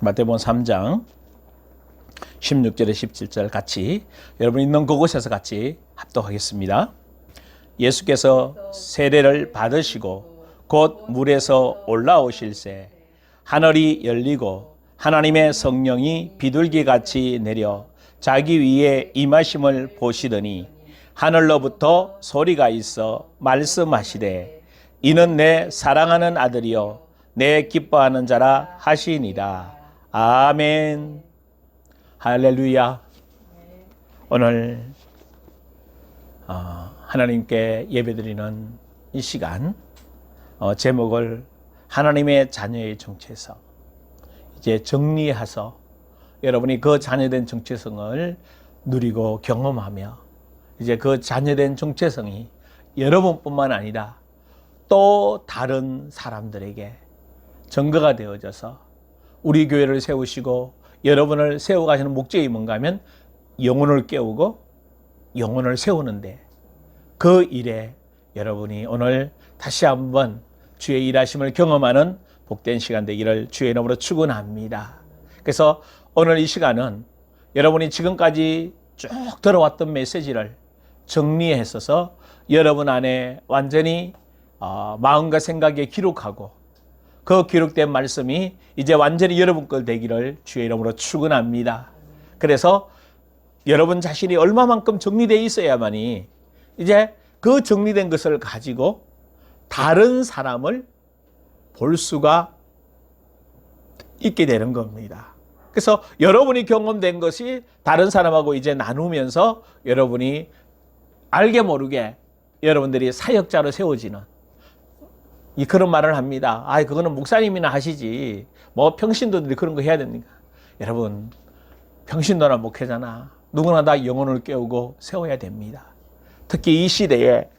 마태복음 3장 16절에 17절 같이 여러분 있는 그곳에서 같이 합독하겠습니다. 예수께서 세례를 받으시고 곧 물에서 올라오실새 하늘이 열리고 하나님의 성령이 비둘기같이 내려 자기 위에 임하심을 보시더니 하늘로부터 소리가 있어 말씀하시되 이는 내 사랑하는 아들이요 내 기뻐하는 자라 하시니라. 아멘. 할렐루야. 오늘 하나님께 예배드리는 이 시간 제목을 하나님의 자녀의 정체성 이제 정리해서 여러분이 그 자녀된 정체성을 누리고 경험하며 이제 그 자녀된 정체성이 여러분뿐만 아니라 또 다른 사람들에게 증거가 되어져서 우리 교회를 세우시고 여러분을 세워가시는 목적이 뭔가 하면 영혼을 깨우고 영혼을 세우는데 그 일에 여러분이 오늘 다시 한번 주의 일하심을 경험하는 복된 시간 되기를 주의 이름으로 축원합니다. 그래서 오늘 이 시간은 여러분이 지금까지 쭉 들어왔던 메시지를 정리했어서 여러분 안에 완전히 마음과 생각에 기록하고 그 기록된 말씀이 이제 완전히 여러분 걸 되기를 주의 이름으로 축원합니다. 그래서 여러분 자신이 얼마만큼 정리되어 있어야만이 이제 그 정리된 것을 가지고 다른 사람을 볼 수가 있게 되는 겁니다. 그래서 여러분이 경험된 것이 다른 사람하고 이제 나누면서 여러분이 알게 모르게 여러분들이 사역자로 세워지는 그런 말을 합니다. 그거는 목사님이나 하시지 뭐 평신도들이 그런 거 해야 됩니까? 여러분 평신도나 목회자나 누구나 다 영혼을 깨우고 세워야 됩니다. 특히 이 시대에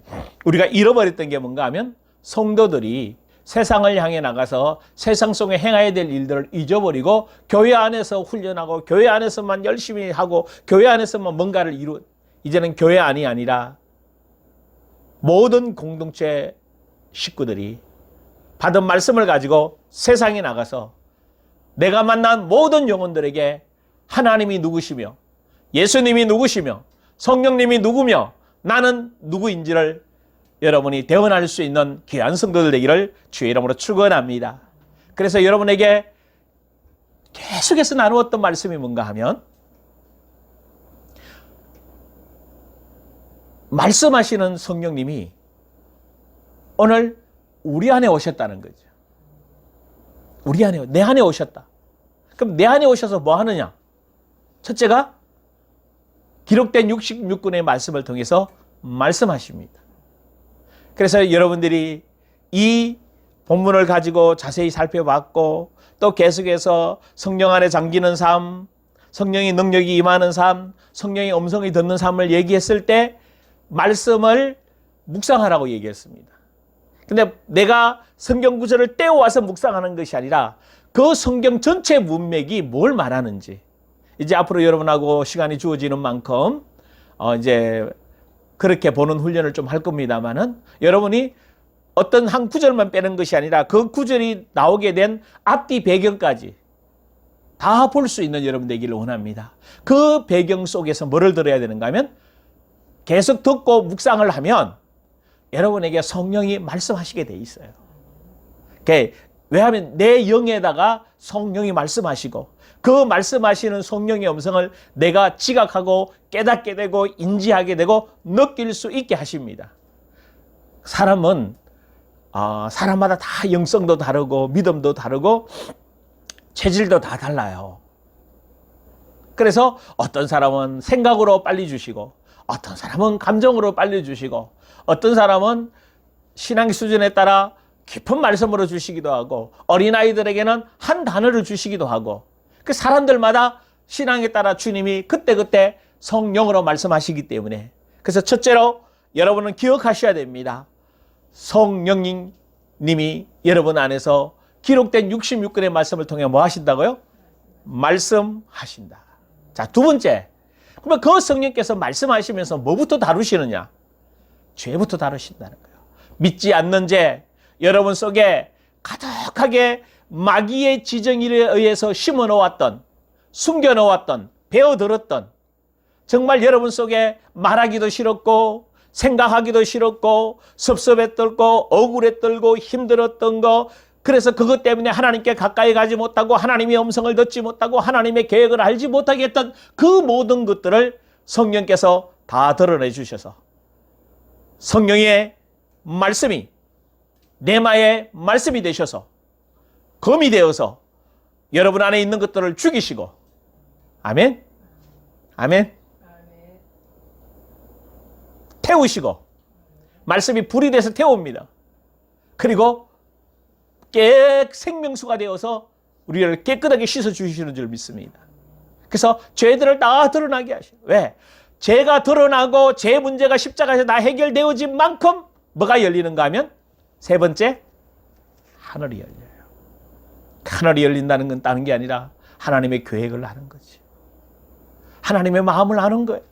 우리가 잃어버렸던 게 뭔가 하면 성도들이 세상을 향해 나가서 세상 속에 행해야 될 일들을 잊어버리고 교회 안에서 훈련하고 교회 안에서만 열심히 하고 교회 안에서만 뭔가를 이제는 교회 안이 아니라 모든 공동체 식구들이 받은 말씀을 가지고 세상에 나가서 내가 만난 모든 영혼들에게 하나님이 누구시며 예수님이 누구시며 성령님이 누구며 나는 누구인지를 여러분이 대언할 수 있는 귀한 성도들 되기를 주의 이름으로 축원합니다. 그래서 여러분에게 계속해서 나누었던 말씀이 뭔가 하면 말씀하시는 성령님이 오늘 우리 안에 오셨다는 거죠. 우리 안에, 내 안에 오셨다. 그럼 내 안에 오셔서 뭐 하느냐? 첫째가 기록된 66권의 말씀을 통해서 말씀하십니다. 그래서 여러분들이 이 본문을 가지고 자세히 살펴봤고 또 계속해서 성령 안에 잠기는 삶, 성령의 능력이 임하는 삶, 성령의 음성이 듣는 삶을 얘기했을 때 말씀을 묵상하라고 얘기했습니다. 근데 내가 성경 구절을 떼어와서 묵상하는 것이 아니라 그 성경 전체 문맥이 뭘 말하는지 이제 앞으로 여러분하고 시간이 주어지는 만큼 이제 그렇게 보는 훈련을 좀 할 겁니다만은 여러분이 어떤 한 구절만 빼는 것이 아니라 그 구절이 나오게 된 앞뒤 배경까지 다 볼 수 있는 여러분 되기를 원합니다. 그 배경 속에서 뭐를 들어야 되는가 하면 계속 듣고 묵상을 하면 여러분에게 성령이 말씀하시게 돼 있어요. 왜냐하면 내 영에다가 성령이 말씀하시고 그 말씀하시는 성령의 음성을 내가 지각하고 깨닫게 되고 인지하게 되고 느낄 수 있게 하십니다. 사람은 사람마다 다 영성도 다르고 믿음도 다르고 체질도 다 달라요. 그래서 어떤 사람은 생각으로 빨리 주시고 어떤 사람은 감정으로 빨리 주시고 어떤 사람은 신앙 수준에 따라 깊은 말씀으로 주시기도 하고 어린아이들에게는 한 단어를 주시기도 하고 그 사람들마다 신앙에 따라 주님이 그때그때 성령으로 말씀하시기 때문에 그래서 첫째로 여러분은 기억하셔야 됩니다. 성령님이 여러분 안에서 기록된 66권의 말씀을 통해 뭐 하신다고요? 말씀하신다. 자, 두 번째. 그러면 그 성령께서 말씀하시면서 뭐부터 다루시느냐? 죄부터 다루신다는 거예요. 믿지 않는 죄, 여러분 속에 가득하게 마귀의 지정일에 의해서 심어 놓았던, 숨겨 놓았던, 배워 들었던, 정말 여러분 속에 말하기도 싫었고 생각하기도 싫었고 섭섭했던 거, 억울했던 거, 힘들었던 거, 그래서 그것 때문에 하나님께 가까이 가지 못하고 하나님의 음성을 듣지 못하고 하나님의 계획을 알지 못하게 했던 그 모든 것들을 성령께서 다 드러내 주셔서 성령의 말씀이 레마의 말씀이 되셔서 검이 되어서 여러분 안에 있는 것들을 죽이시고, 아멘? 아멘? 태우시고, 말씀이 불이 돼서 태웁니다. 그리고 생명수가 되어서 우리를 깨끗하게 씻어주시는 줄 믿습니다. 그래서 죄들을 다 드러나게 하시고, 왜? 죄가 드러나고 죄 문제가 십자가에서 다 해결되어진 만큼 뭐가 열리는가 하면 세 번째, 하늘이 열려요. 하늘이 열린다는 건 다른 게 아니라 하나님의 계획을 아는 거지. 하나님의 마음을 아는 거예요.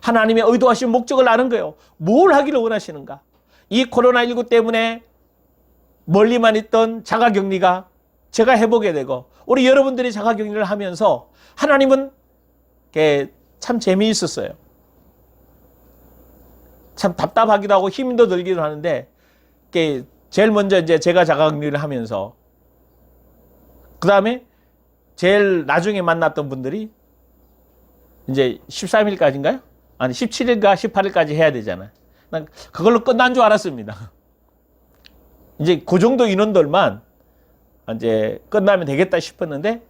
하나님의 의도하신 목적을 아는 거예요. 뭘 하기를 원하시는가? 이 코로나19 때문에 멀리만 있던 자가격리가 제가 해보게 되고, 우리 여러분들이 자가격리를 하면서 하나님은 참 재미있었어요. 참 답답하기도 하고 힘도 들기도 하는데, 제일 먼저 이제 제가 자가격리를 하면서 그 다음에 제일 나중에 만났던 분들이 이제 13일까지인가요? 아니 17일과 18일까지 해야 되잖아요. 난 그걸로 끝난 줄 알았습니다. 이제 그 정도 인원들만 이제 끝나면 되겠다 싶었는데,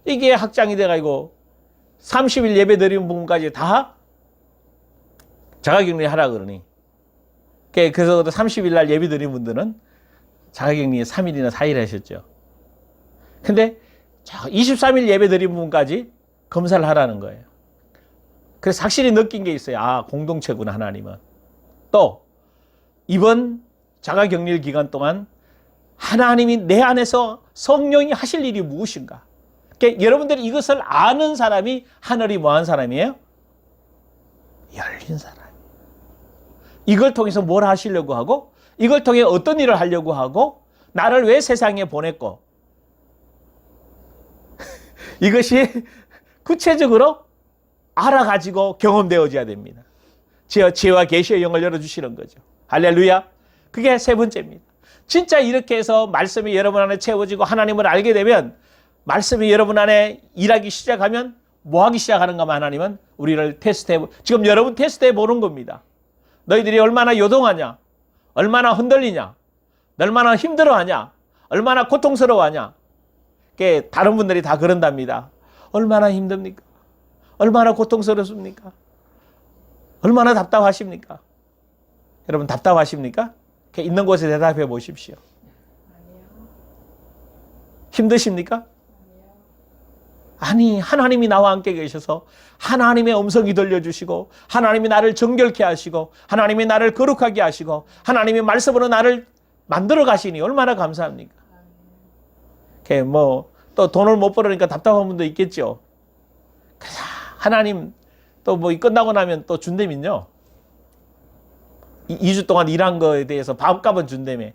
이게 확장이 돼가지고 30일 예배 드리는 부분까지 다 자가격리 하라 그러니, 그래서 30일 날 예배 드리는 분들은 자가격리 3일이나 4일 하셨죠. 근데 23일 예배 드리는 부분까지 검사를 하라는 거예요. 그래서 확실히 느낀 게 있어요. 아, 공동체구나, 하나님은. 또 이번 자가격리 기간 동안 하나님이 내 안에서 성령이 하실 일이 무엇인가? 그러니까 여러분들이 이것을 아는 사람이 하늘이 뭐한 사람이에요? 열린 사람. 이걸 통해서 뭘 하시려고 하고, 이걸 통해 어떤 일을 하려고 하고, 나를 왜 세상에 보냈고, 이것이 구체적으로 알아가지고 경험되어져야 됩니다. 지혜와 계시의 영을 열어주시는 거죠. 할렐루야. 그게 세 번째입니다. 진짜 이렇게 해서 말씀이 여러분 안에 채워지고 하나님을 알게 되면, 말씀이 여러분 안에 일하기 시작하면 뭐 하기 시작하는가 하면 하나님은 우리를 테스트해, 지금 여러분 테스트해 보는 겁니다. 너희들이 얼마나 요동하냐, 얼마나 흔들리냐, 얼마나 힘들어하냐, 얼마나 고통스러워하냐. 다른 분들이 다 그런답니다. 얼마나 힘듭니까? 얼마나 고통스럽습니까? 얼마나 답답하십니까? 여러분 답답하십니까? 있는 곳에 대답해 보십시오. 힘드십니까? 아니, 하나님이 나와 함께 계셔서 하나님의 음성이 들려주시고, 하나님이 나를 정결케 하시고, 하나님이 나를 거룩하게 하시고, 하나님의 말씀으로 나를 만들어 가시니 얼마나 감사합니까? 또 돈을 못 벌으니까 답답한 분도 있겠죠. 그래서 하나님 또 끝나고 나면 또 준다면요, 2주 동안 일한 거에 대해서 밥값은 준다며.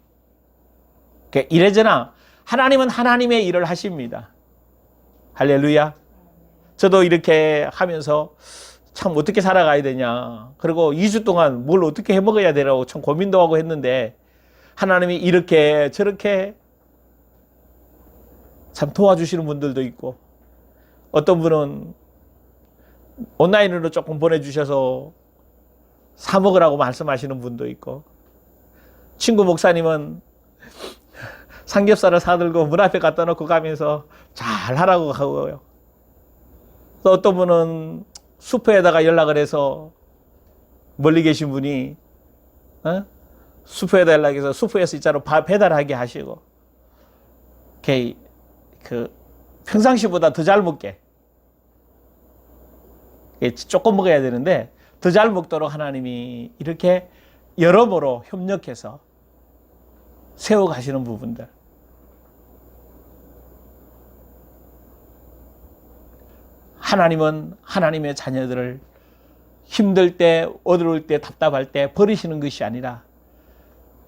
이래저나 하나님은 하나님의 일을 하십니다. 할렐루야. 저도 이렇게 하면서 참 어떻게 살아가야 되냐, 그리고 2주 동안 뭘 어떻게 해 먹어야 되라고 참 고민도 하고 했는데, 하나님이 이렇게 저렇게 참 도와주시는 분들도 있고, 어떤 분은 온라인으로 조금 보내주셔서 사 먹으라고 말씀하시는 분도 있고, 친구 목사님은 삼겹살을 사들고 문 앞에 갖다 놓고 가면서 잘 하라고 하고요. 또 어떤 분은 슈퍼에다가 연락을 해서, 멀리 계신 분이 슈퍼에다 연락해서 슈퍼에서 진짜로 밥 배달하게 하시고, 평상시보다 더 잘 먹게, 조금 먹어야 되는데 더 잘 먹도록 하나님이 이렇게 여러모로 협력해서 세워가시는 부분들, 하나님은 하나님의 자녀들을 힘들 때, 어려울 때, 답답할 때 버리시는 것이 아니라,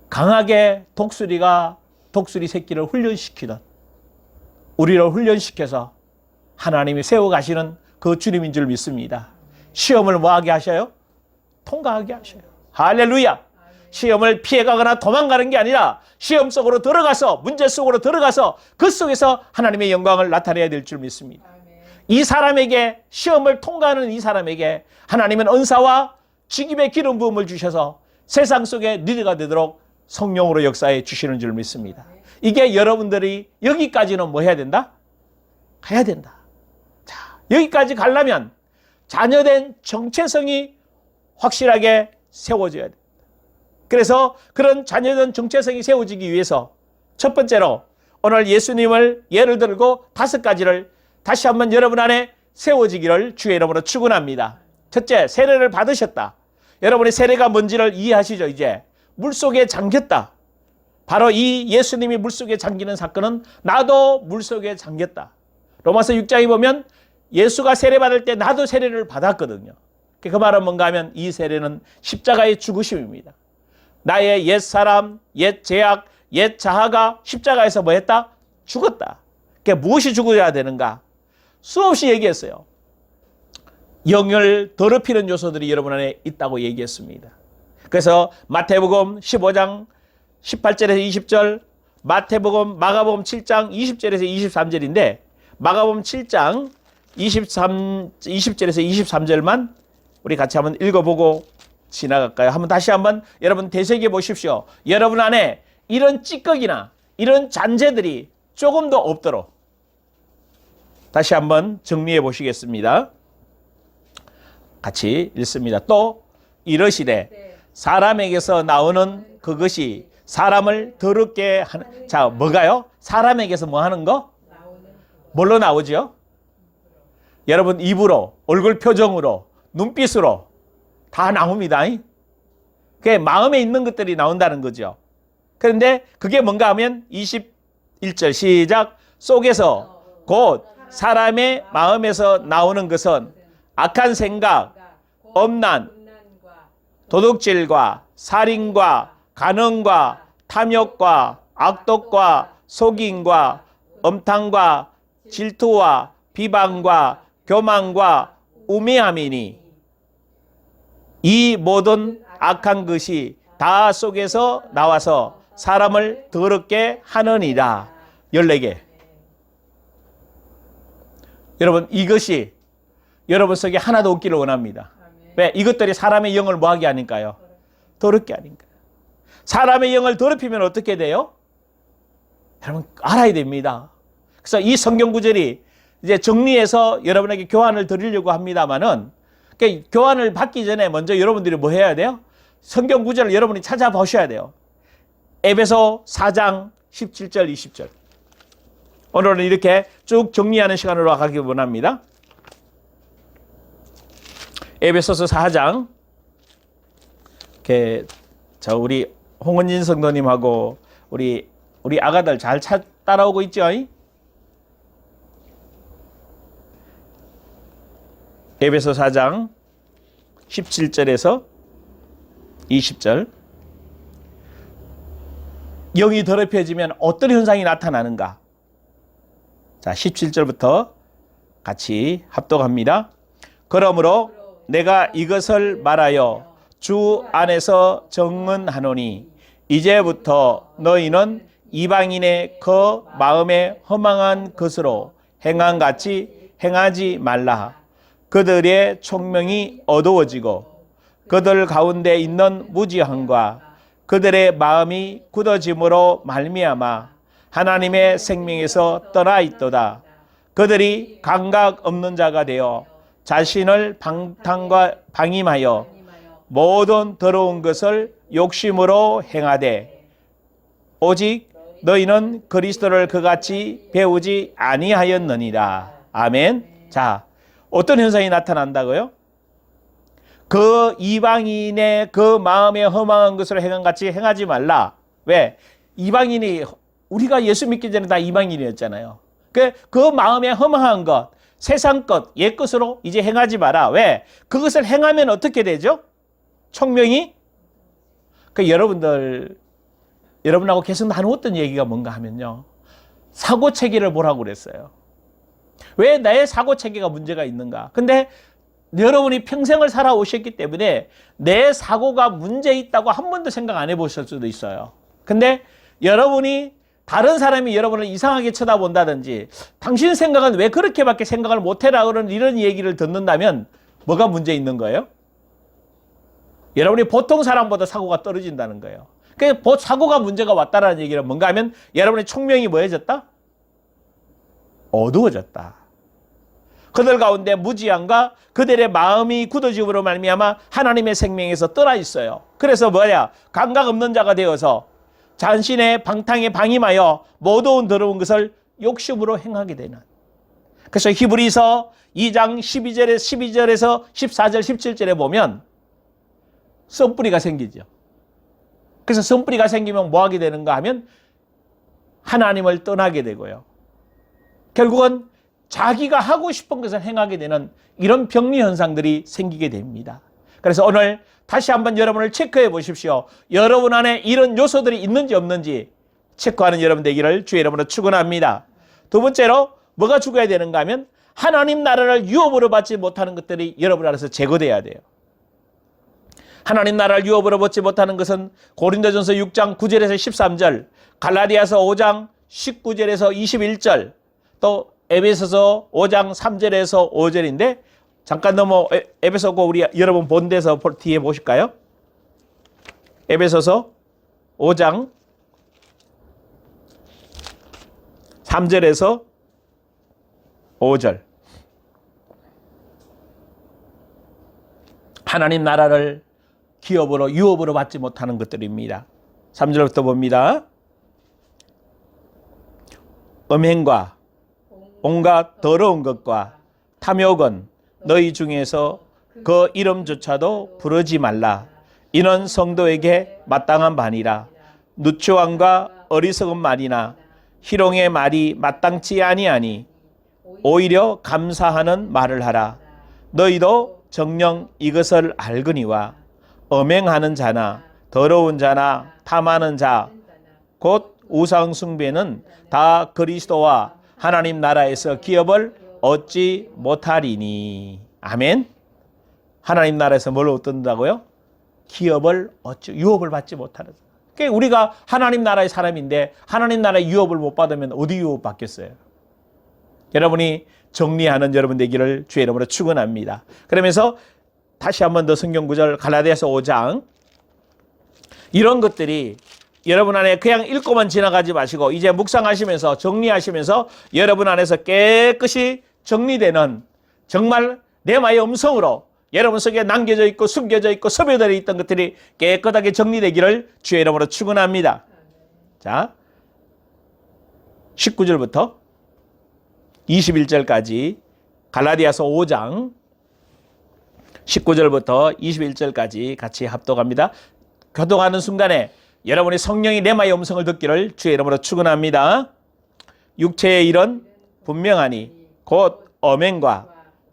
강하게 독수리 새끼를 훈련시키듯 우리를 훈련시켜서 하나님이 세워가시는 그 주님인 줄 믿습니다. 시험을 뭐하게 하셔요? 통과하게 하셔요. 할렐루야. 시험을 피해가거나 도망가는 게 아니라 시험 속으로 들어가서, 문제 속으로 들어가서 그 속에서 하나님의 영광을 나타내야 될 줄 믿습니다. 이 사람에게, 시험을 통과하는 이 사람에게 하나님은 은사와 직임의 기름 부음을 주셔서 세상 속에 리더가 되도록 성령으로 역사해 주시는 줄 믿습니다. 이게 여러분들이 여기까지는 뭐 해야 된다? 가야 된다. 자, 여기까지 가려면 자녀된 정체성이 확실하게 세워져야 된다. 그래서 그런 자녀된 정체성이 세워지기 위해서 첫 번째로 오늘 예수님을 예를 들고 5가지를 다시 한번 여러분 안에 세워지기를 주의 이름으로 축원합니다. 첫째, 세례를 받으셨다. 여러분이 세례가 뭔지를 이해하시죠? 이제 물속에 잠겼다. 바로 이 예수님이 물속에 잠기는 사건은 나도 물속에 잠겼다. 로마서 6장에 보면 예수가 세례받을 때 나도 세례를 받았거든요. 그 말은 뭔가 하면 이 세례는 십자가의 죽으심입니다. 나의 옛사람, 옛 죄악, 옛 자아가 십자가에서 뭐 했다? 죽었다. 그게 무엇이 죽어야 되는가? 수없이 얘기했어요. 영을 더럽히는 요소들이 여러분 안에 있다고 얘기했습니다. 그래서 마태복음 15장 18절에서 20절, 마태복음, 마가복음 7장 20절에서 23절인데 마가복음 7장 20절에서 23절만 우리 같이 한번 읽어보고 지나갈까요? 한번 다시 한번 여러분 되새겨 보십시오. 여러분 안에 이런 찌꺼기나 이런 잔재들이 조금 더 없도록 다시 한번 정리해 보시겠습니다. 같이 읽습니다. 또 이러시되 사람에게서 나오는 그것이 사람을 더럽게 하는, 자, 뭐가요? 사람에게서 뭐 하는 거? 뭘로 나오죠? 여러분 입으로, 얼굴 표정으로, 눈빛으로 다 나옵니다. 그게 마음에 있는 것들이 나온다는 거죠. 그런데 그게 뭔가 하면 21절 시작. 속에서 곧 사람의 마음에서 나오는 것은 악한 생각, 엄난, 도둑질과 살인과 간음과 탐욕과 악독과 속임과 엄탕과 질투와 비방과 교만과 우매함이니 이 모든 악한 것이 다 속에서 나와서 사람을 더럽게 하느니라. 14개. 여러분 이것이 여러분 속에 하나도 없기를 원합니다. 왜? 이것들이 사람의 영을 뭐하게 하니까요? 더럽게 하니까요. 사람의 영을 더럽히면 어떻게 돼요? 여러분 알아야 됩니다. 그래서 이 성경 구절이 이제 정리해서 여러분에게 교환을 드리려고 합니다만은 그러니까 교환을 받기 전에 먼저 여러분들이 뭐 해야 돼요? 성경 구절을 여러분이 찾아보셔야 돼요. 에베소 4장 17절 20절. 오늘은 이렇게 쭉 정리하는 시간으로 가기 원합니다. 에베소서 4장. 이렇게 자 우리 홍은진 성도님하고 우리 아가들 잘 따라오고 있죠? 에베소 4장 17절에서 20절. 영이 더럽혀지면 어떤 현상이 나타나는가? 자, 17절부터 같이 합독합니다. 그러므로 내가 이것을 말하여 주 안에서 정언하노니 이제부터 너희는 이방인의 그 마음에 허망한 것으로 행함같이 행하지 말라. 그들의 총명이 어두워지고 그들 가운데 있는 무지함과 그들의 마음이 굳어짐으로 말미암아 하나님의 생명에서 떠나 있도다. 그들이 감각 없는 자가 되어 자신을 방탕과 방임하여 모든 더러운 것을 욕심으로 행하되 오직 너희는 그리스도를 그같이 배우지 아니하였느니라. 아멘. 자, 어떤 현상이 나타난다고요? 그 이방인의 그 마음에 허망한 것을 행함같이 행하지 말라. 왜? 이방인이 우리가 예수 믿기 전에 다 이방인이었잖아요. 그 마음에 허망한 것, 세상 것, 옛 것으로 이제 행하지 마라. 왜? 그것을 행하면 어떻게 되죠? 총명이? 여러분하고 계속 나누었던 얘기가 뭔가 하면요. 사고 체계를 보라고 그랬어요. 왜 나의 사고 체계가 문제가 있는가? 근데 여러분이 평생을 살아오셨기 때문에 내 사고가 문제 있다고 한 번도 생각 안 해보실 수도 있어요. 근데 여러분이 다른 사람이 여러분을 이상하게 쳐다본다든지 당신 생각은 왜 그렇게밖에 생각을 못해라 그런 이런 얘기를 듣는다면 뭐가 문제 있는 거예요? 여러분이 보통 사람보다 사고가 떨어진다는 거예요. 그러니까 사고가 문제가 왔다라는 얘기는 뭔가 하면 여러분의 총명이 뭐해졌다? 어두워졌다. 그들 가운데 무지함과 그들의 마음이 굳어짐으로 말미암아 하나님의 생명에서 떠나 있어요. 그래서 뭐냐? 감각 없는 자가 되어서 자신의 방탕에 방임하여 모든 더러운 것을 욕심으로 행하게 되는. 그래서 히브리서 2장 12절에서 14절 17절에 보면 썬뿌리가 생기죠. 그래서 썬뿌리가 생기면 뭐 하게 되는가 하면 하나님을 떠나게 되고요. 결국은 자기가 하고 싶은 것을 행하게 되는 이런 병리 현상들이 생기게 됩니다. 그래서 오늘 다시 한번 여러분을 체크해 보십시오. 여러분 안에 이런 요소들이 있는지 없는지 체크하는 여러분 되기를 주의 이름으로 축원합니다. 두 번째로 뭐가 죽어야 되는가 하면 하나님 나라를 유업으로 받지 못하는 것들이 여러분 안에서 제거돼야 돼요. 하나님 나라를 유업으로 받지 못하는 것은 고린도전서 6장 9절에서 13절, 갈라디아서 5장 19절에서 21절, 또 에베소서 5장 3절에서 5절인데 잠깐 에베소서 우리 여러분 본 데서 뒤에 보실까요? 에베소서 5장 3절에서 5절. 하나님 나라를 기업으로 유업으로 받지 못하는 것들입니다. 3절부터 봅니다. 음행과 온갖 더러운 것과 탐욕은 너희 중에서 그 이름조차도 부르지 말라. 이는 성도에게 마땅한 바니라. 누추함과 어리석은 말이나 희롱의 말이 마땅치 아니하니 오히려 감사하는 말을 하라. 너희도 정녕 이것을 알거니와 음행하는 자나 더러운 자나 탐하는 자 곧 우상 숭배는 다 그리스도와 하나님 나라에서 기업을 얻지 못하리니. 아멘. 하나님 나라에서 뭘 얻는다고요? 기업을 얻지, 유업을 받지 못하는. 그러니까 우리가 하나님 나라의 사람인데 하나님 나라의 유업을 못 받으면 어디 유업 받겠어요? 여러분이 정리하는 여러분 되기를 주의 이름으로 축원합니다. 그러면서 다시 한 번 더 성경 구절 갈라디아서 5장, 이런 것들이 여러분 안에 그냥 읽고만 지나가지 마시고 이제 묵상하시면서 정리하시면서 여러분 안에서 깨끗이 정리되는, 정말 레마의 음성으로 여러분 속에 남겨져 있고 숨겨져 있고 섭외되어 있던 것들이 깨끗하게 정리되기를 주의 이름으로 축원합니다. 자, 19절부터 21절까지 갈라디아서 5장 19절부터 21절까지 같이 합독합니다. 교독하는 순간에 여러분이 성령이 레마의 음성을 듣기를 주의 이름으로 축원합니다. 육체의 일은 분명하니 곧 음행과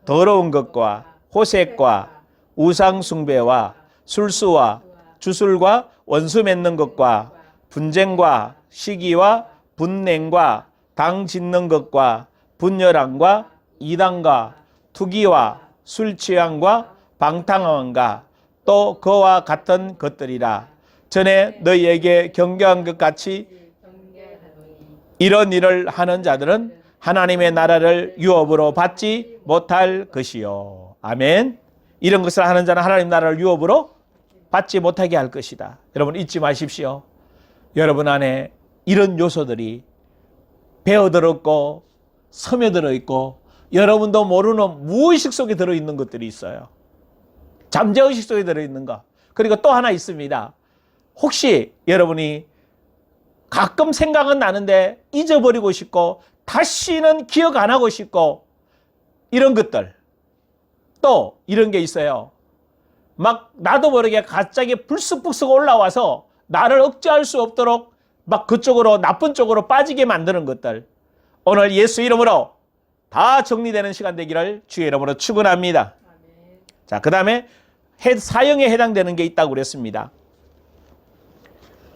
더러운 것과 호색과 우상 숭배와 술수와 주술과 원수 맺는 것과 분쟁과 시기와 분냉과 당 짓는 것과 분열함과 이단과 투기와 술 취함과 방탕함과 또 그와 같은 것들이라. 전에 너희에게 경계한 것 같이 이런 일을 하는 자들은 하나님의 나라를 유업으로 받지 못할 것이요. 아멘. 이런 것을 하는 자는 하나님 나라를 유업으로 받지 못하게 할 것이다. 여러분 잊지 마십시오. 여러분 안에 이런 요소들이 배어들었고 스며들어 있고 여러분도 모르는 무의식 속에 들어있는 것들이 있어요. 잠재의식 속에 들어있는 것. 그리고 또 하나 있습니다. 혹시 여러분이 가끔 생각은 나는데 잊어버리고 싶고 다시는 기억 안 하고 싶고 이런 것들, 또 이런 게 있어요. 막 나도 모르게 갑자기 불쑥불쑥 올라와서 나를 억제할 수 없도록 막 그쪽으로 나쁜 쪽으로 빠지게 만드는 것들, 오늘 예수 이름으로 다 정리되는 시간 되기를 주의 이름으로 축원합니다. 자, 그 다음에 사형에 해당되는 게 있다고 그랬습니다.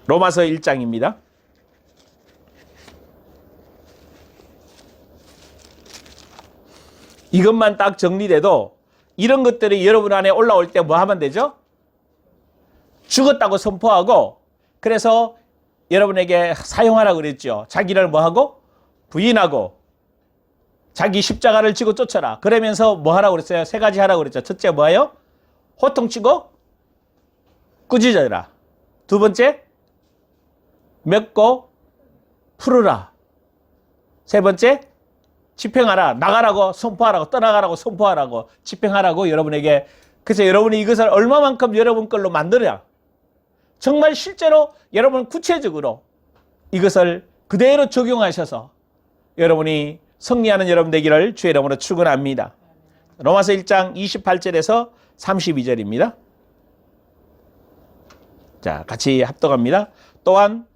로마서 1장입니다. 이것만 딱 정리돼도 이런 것들이 여러분 안에 올라올 때 뭐 하면 되죠? 죽었다고 선포하고, 그래서 여러분에게 사용하라고 그랬죠. 자기를 뭐하고? 부인하고 자기 십자가를 지고 쫓아라. 그러면서 뭐 하라고 그랬어요? 세 가지 하라고 그랬죠. 첫째 뭐예요? 호통치고 꾸짖어라. 두 번째 맺고 풀으라. 세 번째 집행하라. 나가라고 선포하라고, 떠나가라고 선포하라고, 집행하라고 여러분에게. 그래서 여러분이 이것을 얼마만큼 여러분 걸로 만들어야 정말 실제로 여러분 구체적으로 이것을 그대로 적용하셔서 여러분이 승리하는 여러분 되기를 주의 이름으로 축원합니다. 로마서 1장 28절에서 32절입니다. 자, 같이 합독합니다. 또한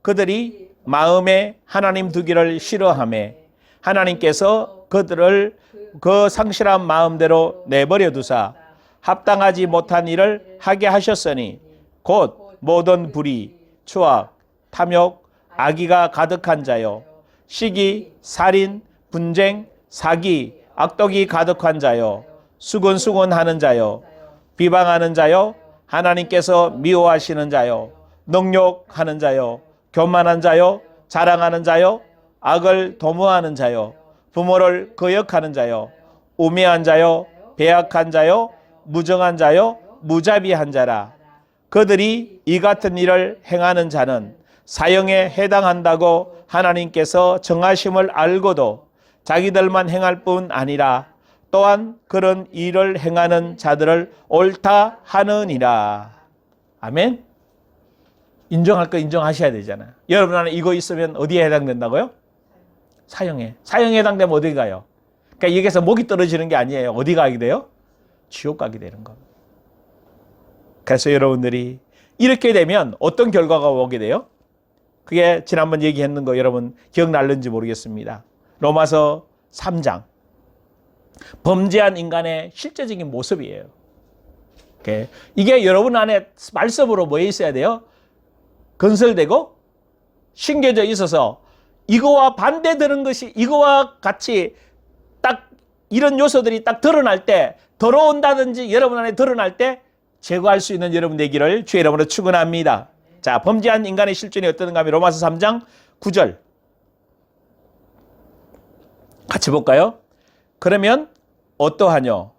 그들이 마음에 하나님 두기를 싫어하며 하나님께서 그들을 그 상실한 마음대로 내버려 두사 합당하지 못한 일을 하게 하셨으니 곧 모든 불의, 추악, 탐욕, 악의가 가득한 자요, 시기, 살인, 분쟁, 사기, 악독이 가득한 자요, 수군수군하는 자요, 비방하는 자요, 하나님께서 미워하시는 자요, 능욕하는 자요, 교만한 자요, 자랑하는 자요, 악을 도모하는 자요, 부모를 거역하는 자요, 우매한 자요, 배악한 자요, 무정한 자요, 무자비한 자라. 그들이 이 같은 일을 행하는 자는 사형에 해당한다고 하나님께서 정하심을 알고도 자기들만 행할 뿐 아니라 또한 그런 일을 행하는 자들을 옳다 하느니라. 아멘. 인정할 거 인정하셔야 되잖아요. 여러분 안에 이거 있으면 어디에 해당된다고요? 사형에. 사형에 해당되면 어디 가요? 그러니까 여기서 목이 떨어지는 게 아니에요. 어디 가게 돼요? 지옥 가게 되는 겁니다. 그래서 여러분들이 이렇게 되면 어떤 결과가 오게 돼요? 그게 지난번 얘기했는 거 여러분 기억날는지 모르겠습니다. 로마서 3장. 범죄한 인간의 실제적인 모습이에요. 이게 여러분 안에 말씀으로 뭐 있어야 돼요? 건설되고 심겨져 있어서 이거와 반대되는 것이 이거와 같이 딱 이런 요소들이 딱 드러날 때, 더러운다든지 여러분 안에 드러날 때 제거할 수 있는 여러분 되기를 주의 이름으로 축원합니다. 자, 범죄한 인간의 실존이 어떤가 하면 로마서 3장 9절 같이 볼까요? 그러면 어떠하뇨?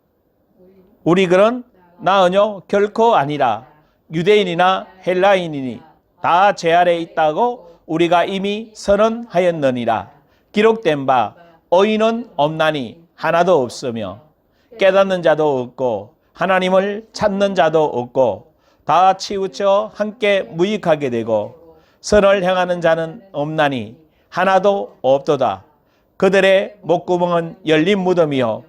우리 그런 나으뇨? 결코 아니라 유대인이나 헬라인이니 다 죄 아래 있다고 우리가 이미 선언하였느니라. 기록된 바 의인은 없나니 하나도 없으며 깨닫는 자도 없고 하나님을 찾는 자도 없고 다 치우쳐 함께 무익하게 되고 선을 행하는 자는 없나니 하나도 없도다. 그들의 목구멍은 열린 무덤이요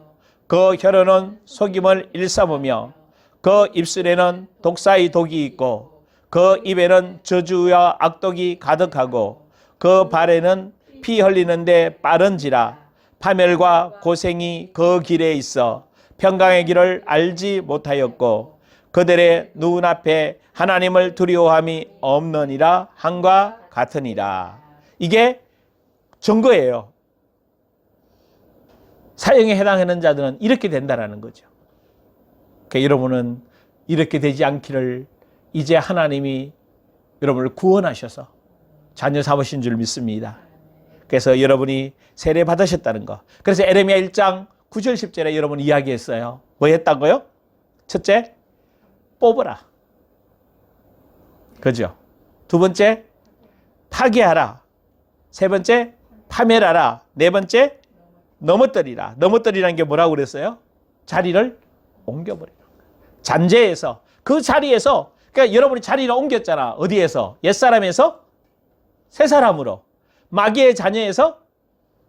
그 혀로는 속임을 일삼으며 그 입술에는 독사의 독이 있고 그 입에는 저주와 악독이 가득하고 그 발에는 피 흘리는데 빠른지라. 파멸과 고생이 그 길에 있어 평강의 길을 알지 못하였고 그들의 눈앞에 하나님을 두려워함이 없느니라 한과 같으니라. 이게 증거예요. 사형에 해당하는 자들은 이렇게 된다는 거죠. 그러니까 여러분은 이렇게 되지 않기를 이제 하나님이 여러분을 구원하셔서 자녀 삼으신 줄 믿습니다. 그래서 여러분이 세례 받으셨다는 거. 그래서 에레미야 1장 9절 10절에 여러분 이야기했어요. 뭐 했다고요? 첫째, 뽑으라. 그죠? 두 번째, 파괴하라. 세 번째, 파멸하라. 네 번째, 넘어뜨리라. 넘어뜨리라는 게 뭐라고 그랬어요? 자리를 옮겨버리라. 잔재에서, 그 자리에서, 그러니까 여러분이 자리를 옮겼잖아. 어디에서? 옛사람에서 새사람으로. 마귀의 자녀에서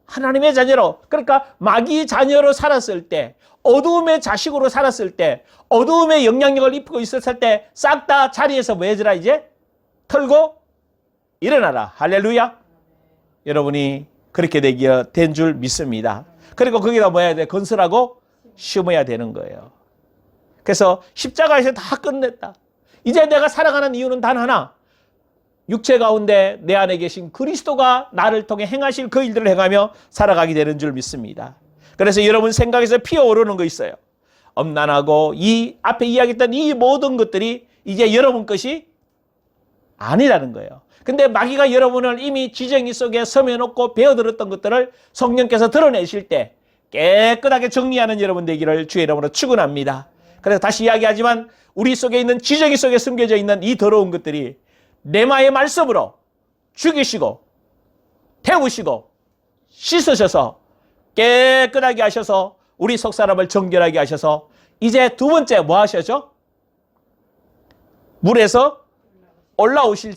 하나님의 자녀로. 그러니까 마귀의 자녀로 살았을 때, 어두움의 자식으로 살았을 때, 어두움의 영향력을 입고 있었을 때 싹 다 자리에서 뭐 해주라 이제? 털고 일어나라. 할렐루야. 여러분이 그렇게 된 줄 믿습니다. 그리고 거기다 뭐 해야 돼? 건설하고 심어야 되는 거예요. 그래서 십자가에서 다 끝냈다. 이제 내가 살아가는 이유는 단 하나. 육체 가운데 내 안에 계신 그리스도가 나를 통해 행하실 그 일들을 행하며 살아가게 되는 줄 믿습니다. 그래서 여러분 생각에서 피어오르는 거 있어요. 엄난하고 이 앞에 이야기했던 이 모든 것들이 이제 여러분 것이 아니라는 거예요. 근데 마귀가 여러분을 이미 지정이 속에 섬여놓고 배워들었던 것들을 성령께서 드러내실 때 깨끗하게 정리하는 여러분 되기를 주의 이름으로 축원합니다. 그래서 다시 이야기하지만 우리 속에 있는 지정이 속에 숨겨져 있는 이 더러운 것들이 레마의 말씀으로 죽이시고 태우시고 씻으셔서 깨끗하게 하셔서 우리 속 사람을 정결하게 하셔서 이제 두 번째 뭐 하셔죠? 물에서 올라오실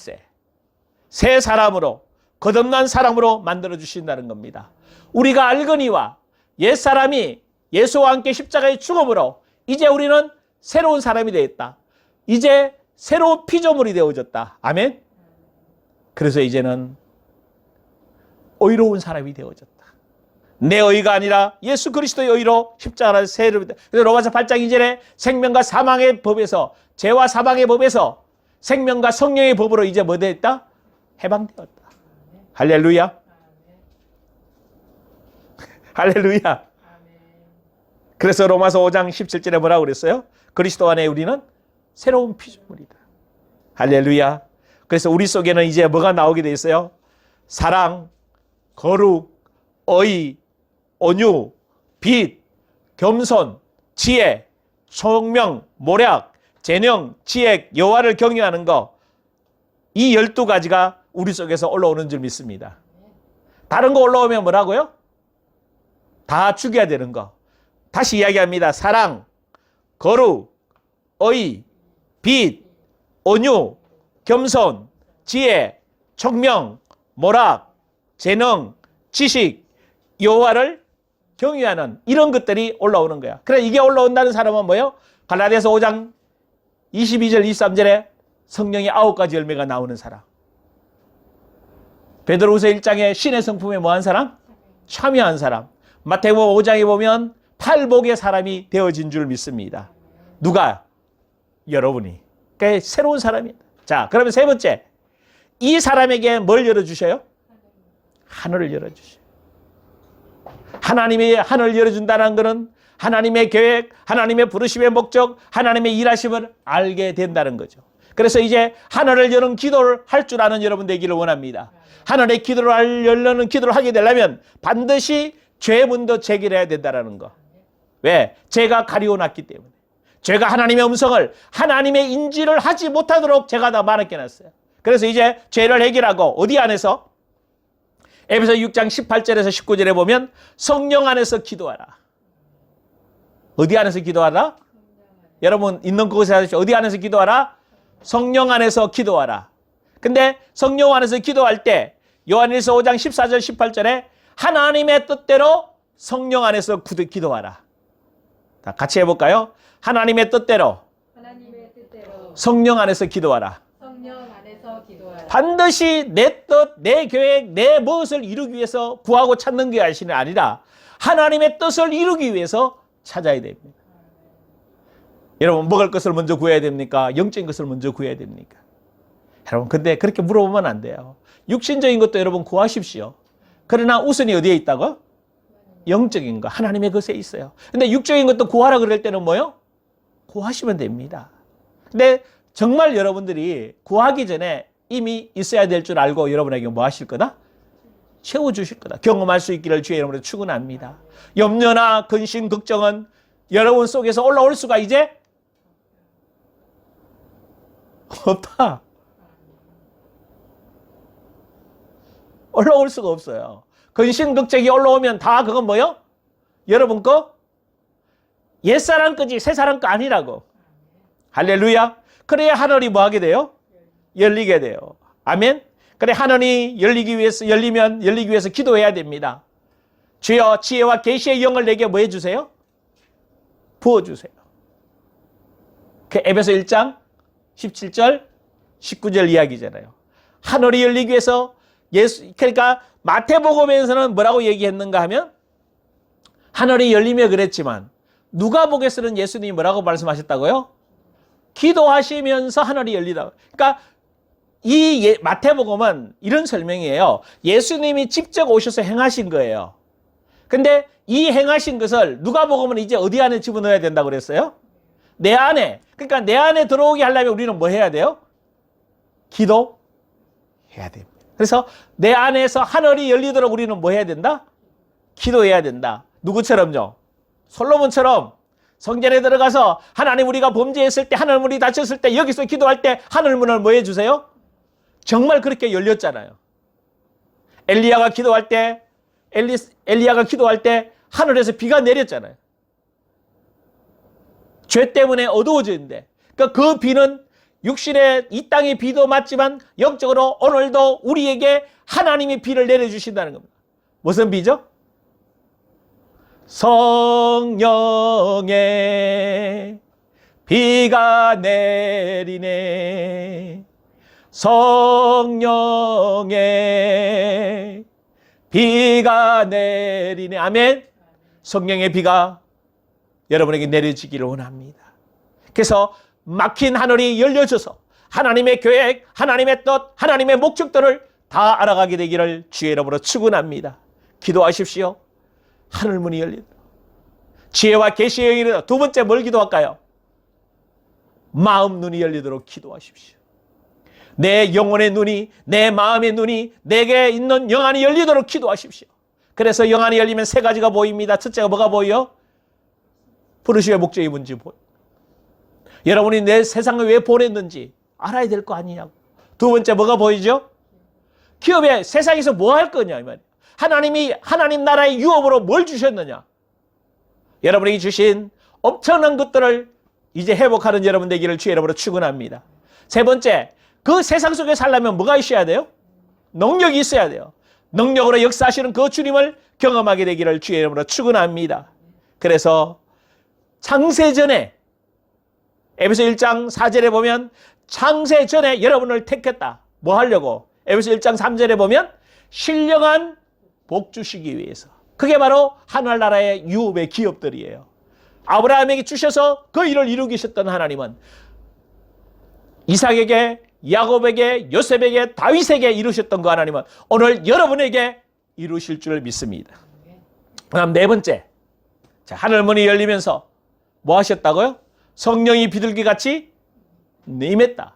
새 사람으로 거듭난 사람으로 만들어 주신다는 겁니다. 우리가 알거니와 옛사람이 예수와 함께 십자가의 죽음으로 이제 우리는 새로운 사람이 되었다. 이제 새로운 피조물이 되어졌다. 아멘. 그래서 이제는 의로운 사람이 되어졌다. 내 의가 아니라 예수 그리스도의 의로 십자가를 새로. 그래서 로마서 8장 2절에 생명과 사망의 법에서 죄와 사망의 법에서 생명과 성령의 법으로 이제 뭐 되었다? 해방되었다. 할렐루야. 할렐루야. 그래서 로마서 5장 17절에 뭐라고 그랬어요? 그리스도 안에 우리는 새로운 피조물이다. 할렐루야. 그래서 우리 속에는 이제 뭐가 나오게 돼 있어요? 사랑, 거룩, 의, 온유, 빛, 겸손, 지혜, 총명, 모략, 재능, 지혜, 여호와를 경외하는 거, 이 12가지가 우리 속에서 올라오는 줄 믿습니다. 다른 거 올라오면 뭐라고요? 다 죽여야 되는 거. 다시 이야기합니다. 사랑, 거룩, 의, 빛, 온유, 겸손, 지혜, 총명, 모략, 재능, 지식, 여호와를 경외하는 이런 것들이 올라오는 거야. 그래 이게 올라온다는 사람은 뭐예요? 갈라디아서 5장 22절 23절에 성령의 9가지 열매가 나오는 사람. 베드로후서 1장에 신의 성품에 뭐한 사람? 참여한 사람. 마태복음 5장에 보면 팔복의 사람이 되어진 줄 믿습니다. 누가? 여러분이. 그러니까 새로운 사람이다. 자, 그러면 세 번째. 이 사람에게 뭘 열어주셔요? 하늘을 열어주셔요. 하나님의 하늘을 열어준다는 것은 하나님의 계획, 하나님의 부르심의 목적, 하나님의 일하심을 알게 된다는 거죠. 그래서 이제 하늘을 여는 기도를 할 줄 아는 여러분 되기를 원합니다. 하늘의 기도를 열려는 기도를 하게 되려면 반드시 죄문도 제기해야 된다는 거. 왜? 죄가 가리워놨기 때문에. 죄가 하나님의 음성을, 하나님의 인지를 하지 못하도록 죄가 다 많게 놨어요. 그래서 이제 죄를 해결하고 어디 안에서? 에베소 6장 18절에서 19절에 보면 성령 안에서 기도하라. 어디 안에서 기도하라? 여러분 있는 그곳에 하십시오. 어디 안에서 기도하라? 성령 안에서 기도하라. 근데 성령 안에서 기도할 때 요한일서 5장 14절 18절에 하나님의 뜻대로 성령 안에서 기도하라. 자, 같이 해볼까요? 하나님의 뜻대로 성령 안에서 기도하라. 반드시 내 뜻, 내 계획, 내 무엇을 이루기 위해서 구하고 찾는 게 아니라 하나님의 뜻을 이루기 위해서 찾아야 됩니다. 여러분 먹을 것을 먼저 구해야 됩니까? 영적인 것을 먼저 구해야 됩니까? 여러분 근데 그렇게 물어보면 안 돼요. 육신적인 것도 여러분 구하십시오. 그러나 우선이 어디에 있다고? 영적인 거, 하나님의 것에 있어요. 근데 육적인 것도 구하라 그럴 때는 뭐요? 구하시면 됩니다. 근데 정말 여러분들이 구하기 전에 이미 있어야 될 줄 알고 여러분에게 뭐 하실 거다? 채워주실 거다. 경험할 수 있기를 주의 이름으로 축원합니다. 염려나 근심, 걱정은 여러분 속에서 올라올 수가 이제 없다. 올라올 수가 없어요. 근심, 걱정이 올라오면 다 그건 뭐요? 여러분 거 옛사람 거지 새사람 거 아니라고. 할렐루야. 그래야 하늘이 뭐 하게 돼요? 열리게 돼요. 아멘. 그래 하늘이 열리기 위해서 기도해야 됩니다. 주여 지혜와 계시의 영을 내게 뭐 해주세요? 부어주세요. 그 에베소 1장 17절 19절 이야기잖아요. 하늘이 열리기 위해서 그러니까 마태복음에서는 뭐라고 얘기했는가 하면 하늘이 열리며 그랬지만 누가복음에서는 예수님이 뭐라고 말씀하셨다고요? 기도하시면서 하늘이 열리다. 그러니까 이 마태복음은 이런 설명이에요. 예수님이 직접 오셔서 행하신 거예요. 근데 이 행하신 것을 누가복음은 이제 어디 안에 집어넣어야 된다고 그랬어요? 내 안에. 그러니까 내 안에 들어오게 하려면 우리는 뭐 해야 돼요? 기도해야 됩니다. 그래서 내 안에서 하늘이 열리도록 우리는 뭐 해야 된다? 기도해야 된다. 누구처럼요? 솔로몬처럼 성전에 들어가서 하나님 우리가 범죄했을 때, 하늘 문이 닫혔을 때, 여기서 기도할 때 하늘 문을 뭐 해주세요? 정말 그렇게 열렸잖아요. 엘리야가 기도할 때 하늘에서 비가 내렸잖아요. 죄 때문에 어두워졌는데, 그러니까 그 비는 육신의 이 땅의 비도 맞지만 영적으로 오늘도 우리에게 하나님이 비를 내려주신다는 겁니다. 무슨 비죠? 성령의 비가 내리네. 성령의 비가 내리네. 아멘. 성령의 비가 여러분에게 내려지기를 원합니다. 그래서 막힌 하늘이 열려져서 하나님의 계획, 하나님의 뜻, 하나님의 목적들을 다 알아가게 되기를 주의 이름으로 축원합니다. 기도하십시오. 하늘문이 열린다. 지혜와 계시의 이르다. 두 번째 뭘 기도할까요? 마음 눈이 열리도록 기도하십시오. 내 영혼의 눈이, 내 마음의 눈이, 내게 있는 영안이 열리도록 기도하십시오. 그래서 영안이 열리면 세 가지가 보입니다. 첫째가 뭐가 보여요? 부르심의 목적이 뭔지 보여요. 여러분이 내 세상을 왜 보냈는지 알아야 될 거 아니냐고. 두 번째 뭐가 보이죠? 기업에 세상에서 뭐 할 거냐 이 말이에요. 하나님이 하나님 나라의 유업으로 뭘 주셨느냐. 여러분에게 주신 엄청난 것들을 이제 회복하는 여러분 되기를 주의 이름으로 축원합니다. 세 번째, 그 세상 속에 살려면 뭐가 있어야 돼요? 능력이 있어야 돼요. 능력으로 역사하시는 그 주님을 경험하게 되기를 주의 이름으로 축원합니다. 그래서 창세전에 에베소 1장 4절에 보면 창세전에 여러분을 택했다. 뭐 하려고? 에베소 1장 3절에 보면 신령한 복 주시기 위해서. 그게 바로 하늘나라의 유업의 기업들이에요. 아브라함에게 주셔서 그 일을 이루고 계셨던 하나님은 이삭에게, 야곱에게, 요셉에게, 다윗에게 이루셨던 그 하나님은 오늘 여러분에게 이루실 줄 믿습니다. 그다음 네 번째, 자, 하늘문이 열리면서 뭐 하셨다고요? 성령이 비둘기같이 임했다.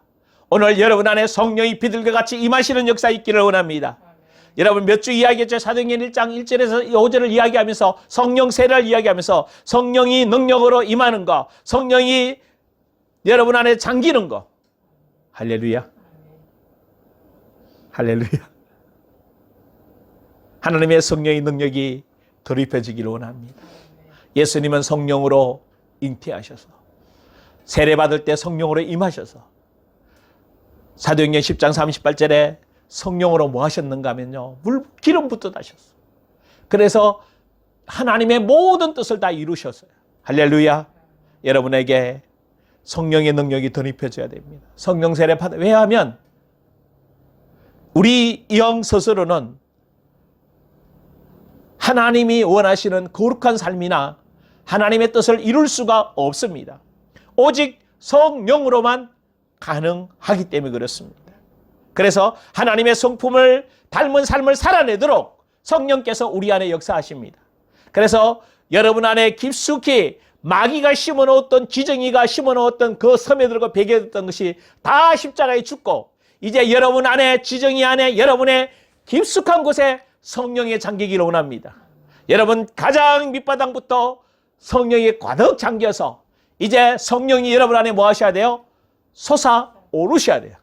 오늘 여러분 안에 성령이 비둘기같이 임하시는 역사 있기를 원합니다. 여러분 몇 주 이야기했죠? 사도행전 1장 1절에서 5절을 이야기하면서 성령 세례를 이야기하면서 성령이 능력으로 임하는 거, 성령이 여러분 안에 잠기는 거. 할렐루야. 할렐루야. 하나님의 성령의 능력이 드립혀지기를 원합니다. 예수님은 성령으로 잉태하셔서 세례받을 때 성령으로 임하셔서 사도행전 10장 38절에 성령으로 뭐 하셨는가 하면요, 기름 붓듯 하셨어요. 그래서 하나님의 모든 뜻을 다 이루셨어요. 할렐루야. 여러분에게 성령의 능력이 드립혀져야 됩니다. 성령 세례 받아. 왜냐하면 우리 영 스스로는 하나님이 원하시는 거룩한 삶이나 하나님의 뜻을 이룰 수가 없습니다. 오직 성령으로만 가능하기 때문에 그렇습니다. 그래서 하나님의 성품을 닮은 삶을 살아내도록 성령께서 우리 안에 역사하십니다. 그래서 여러분 안에 깊숙이 마귀가 심어놓았던, 지정이가 심어놓았던 그 섬에들과 배겨졌던 것이 다 십자가에 죽고 이제 여러분 안에, 지정이 안에, 여러분의 깊숙한 곳에 성령의 잠기기를 원합니다. 여러분 가장 밑바닥부터 성령이 가득 잠겨서 이제 성령이 여러분 안에 뭐 하셔야 돼요? 솟아오르셔야 돼요.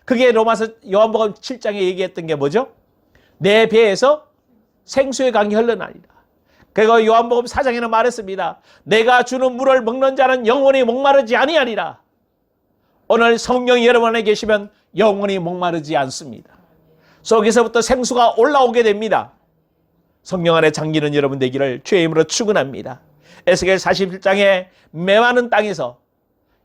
그게 로마서 요한복음 7장에 얘기했던 게 뭐죠? 내 배에서 생수의 강이 흘러나리라. 그리고 요한복음 4장에는 말했습니다. 내가 주는 물을 먹는 자는 영원히 목마르지 아니하리라. 오늘 성령이 여러분 안에 계시면 영원히 목마르지 않습니다. 속에서부터 생수가 올라오게 됩니다. 성령 안에 잠기는 여러분 되기를 주의 이름으로 축원합니다. 에스겔 41장에 메마른 땅에서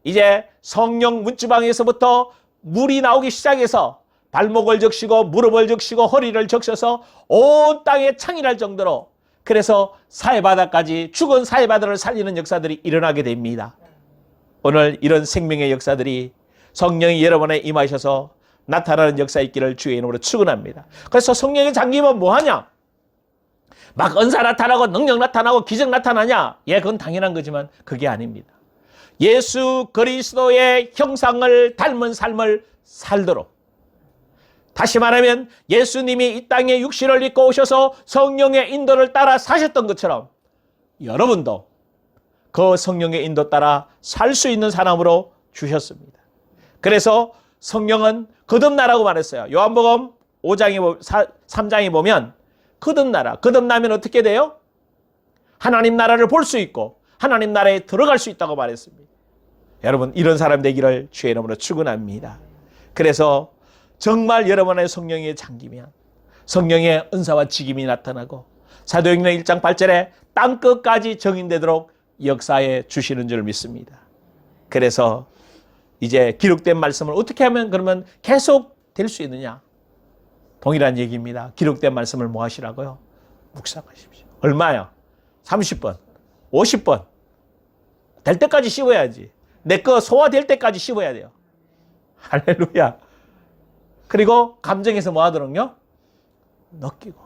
이제 성령 문지방에서부터 물이 나오기 시작해서 발목을 적시고 무릎을 적시고 허리를 적셔서 온 땅에 창이날 정도로, 그래서 사해바다까지, 죽은 사해바다를 살리는 역사들이 일어나게 됩니다. 오늘 이런 생명의 역사들이 성령이 여러분에 임하셔서 나타나는 역사 있기를 주의 이름으로 축원합니다. 그래서 성령의 잠기면 뭐하냐? 막 은사 나타나고 능력 나타나고 기적 나타나냐? 예, 그건 당연한 거지만 그게 아닙니다. 예수 그리스도의 형상을 닮은 삶을 살도록, 다시 말하면 예수님이 이 땅에 육신을 입고 오셔서 성령의 인도를 따라 사셨던 것처럼 여러분도 그 성령의 인도 따라 살 수 있는 사람으로 주셨습니다. 그래서 성령은 거듭나라고 말했어요. 요한복음 3장에 보면 거듭나면 어떻게 돼요? 하나님 나라를 볼 수 있고 하나님 나라에 들어갈 수 있다고 말했습니다. 여러분, 이런 사람 되기를 주의 이름으로 축원합니다. 그래서 정말 여러분의 성령이 잠기면 성령의 은사와 직임이 나타나고 사도행전 1장 8절에 땅끝까지 정인되도록 역사해 주시는 줄 믿습니다. 그래서 이제 기록된 말씀을 어떻게 하면 그러면 계속 될 수 있느냐? 동일한 얘기입니다. 기록된 말씀을 뭐 하시라고요? 묵상하십시오. 얼마요? 30번, 50번. 될 때까지 씹어야지. 내 거 소화될 때까지 씹어야 돼요. 할렐루야. 그리고 감정에서 뭐 하도록요? 느끼고.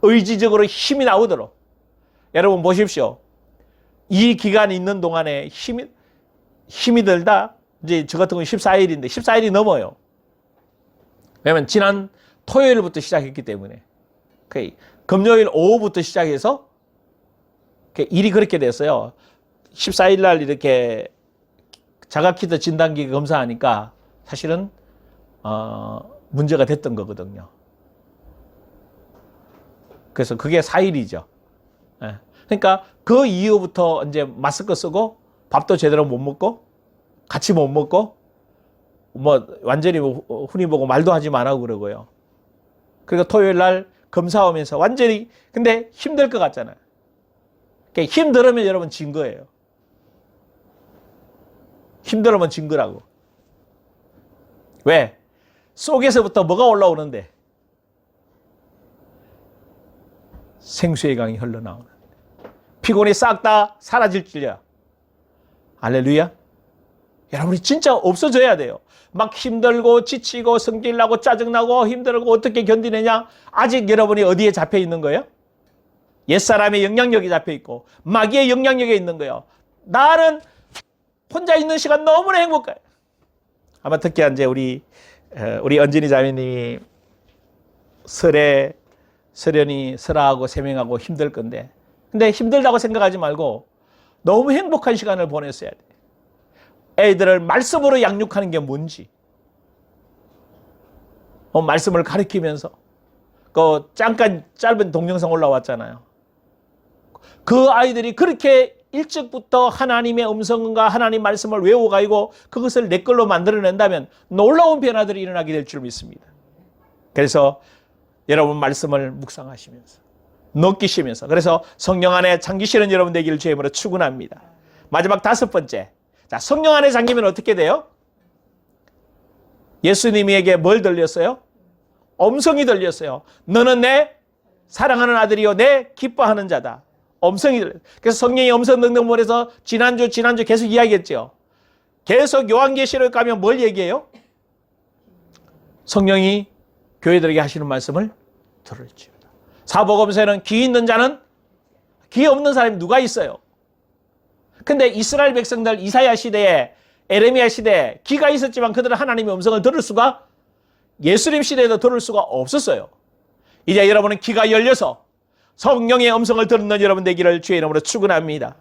의지적으로 힘이 나오도록. 여러분 보십시오. 이 기간이 있는 동안에 힘이 들다, 이제 저 같은 경우는 14일인데 14일이 넘어요. 왜냐면 지난 토요일부터 시작했기 때문에. 금요일 오후부터 시작해서 일이 그렇게 됐어요. 14일 날 이렇게 자가키트 진단기 검사하니까 사실은 문제가 됐던 거거든요. 그래서 그게 4일이죠. 그러니까 그 이후부터 이제 마스크 쓰고 밥도 제대로 못 먹고 같이 못 먹고 뭐 완전히 흔히 보고 말도 하지 말라고 그러고요. 그리고 토요일 날 검사하면서 완전히, 근데 힘들 것 같잖아요. 힘들으면 여러분 진 거예요. 힘들으면 진 거라고. 왜? 속에서부터 뭐가 올라오는데? 생수의 강이 흘러나오는. 피곤이 싹 다 사라질 줄이야. 할렐루야. 여러분이 진짜 없어져야 돼요. 막 힘들고 지치고 성질나고 짜증나고 힘들고 어떻게 견디느냐? 아직 여러분이 어디에 잡혀 있는 거예요? 옛사람의 영향력이 잡혀 있고 마귀의 영향력에 있는 거예요. 나는 혼자 있는 시간 너무나 행복해. 아마 특히 이제 우리 은진이 자매님이 설현이 설아하고 세명하고 힘들 건데, 근데 힘들다고 생각하지 말고 너무 행복한 시간을 보냈어야 돼. 애들을 말씀으로 양육하는 게 뭔지, 말씀을 가르치면서 그 잠깐 짧은 동영상 올라왔잖아요. 그 아이들이 그렇게 일찍부터 하나님의 음성과 하나님 말씀을 외워가지고 그것을 내 걸로 만들어낸다면 놀라운 변화들이 일어나게 될 줄 믿습니다. 그래서 여러분 말씀을 묵상하시면서 느끼시면서, 그래서 성령 안에 잠기시는 여러분 되기를 주의 이름으로 축원합니다. 마지막 5번째. 자, 성령 안에 잠기면 어떻게 돼요? 예수님에게 뭘 들렸어요? 음성이 들렸어요. 너는 내 사랑하는 아들이요 내 기뻐하는 자다. 음성이 들렸어요. 그래서 성령이 음성 등등문에서 지난주 계속 이야기했죠. 계속 요한계시록 가면 뭘 얘기해요? 성령이 교회들에게 하시는 말씀을 들을지어다. 사복음서에는 귀 있는 자는, 귀 없는 사람이 누가 있어요? 근데 이스라엘 백성들 이사야 시대에, 에레미야 시대에 귀가 있었지만 그들은 하나님의 음성을 들을 수가, 예수님 시대에도 들을 수가 없었어요. 이제 여러분은 귀가 열려서 성령의 음성을 듣는 여러분 되기를 주의 이름으로 축원합니다.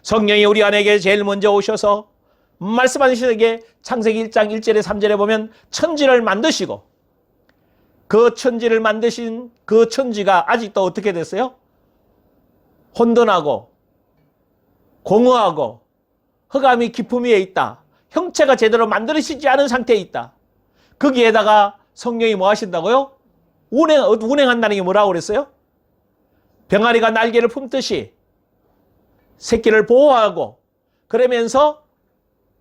성령이 우리 안에게 제일 먼저 오셔서 말씀하시기에 창세기 1장 1절에 3절에 보면 천지를 만드시고, 그 천지를 만드신 그 천지가 아직도 어떻게 됐어요? 혼돈하고 공허하고 흑암이 깊음 위에 있다. 형체가 제대로 만들어지지 않은 상태에 있다. 거기에다가 성령이 뭐 하신다고요? 운행한다는 게 뭐라고 그랬어요? 병아리가 날개를 품듯이 새끼를 보호하고 그러면서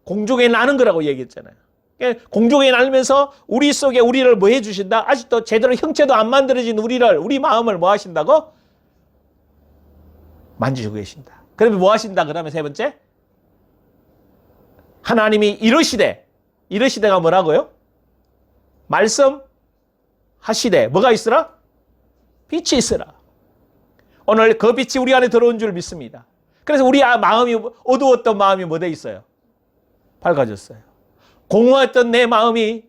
공중에 나는 거라고 얘기했잖아요. 공중에 날면서 우리 속에 우리를 뭐 해주신다? 아직도 제대로 형체도 안 만들어진 우리 마음을 뭐 하신다고? 만지시고 계신다. 그러면 뭐 하신다? 그 다음에 3번째, 하나님이 이르시되가 뭐라고요? 말씀하시되 뭐가 있으라? 빛이 있으라. 오늘 그 빛이 우리 안에 들어온 줄 믿습니다. 그래서 우리 마음이 어두웠던 마음이 뭐 돼 있어요? 밝아졌어요. 공허했던 내 마음이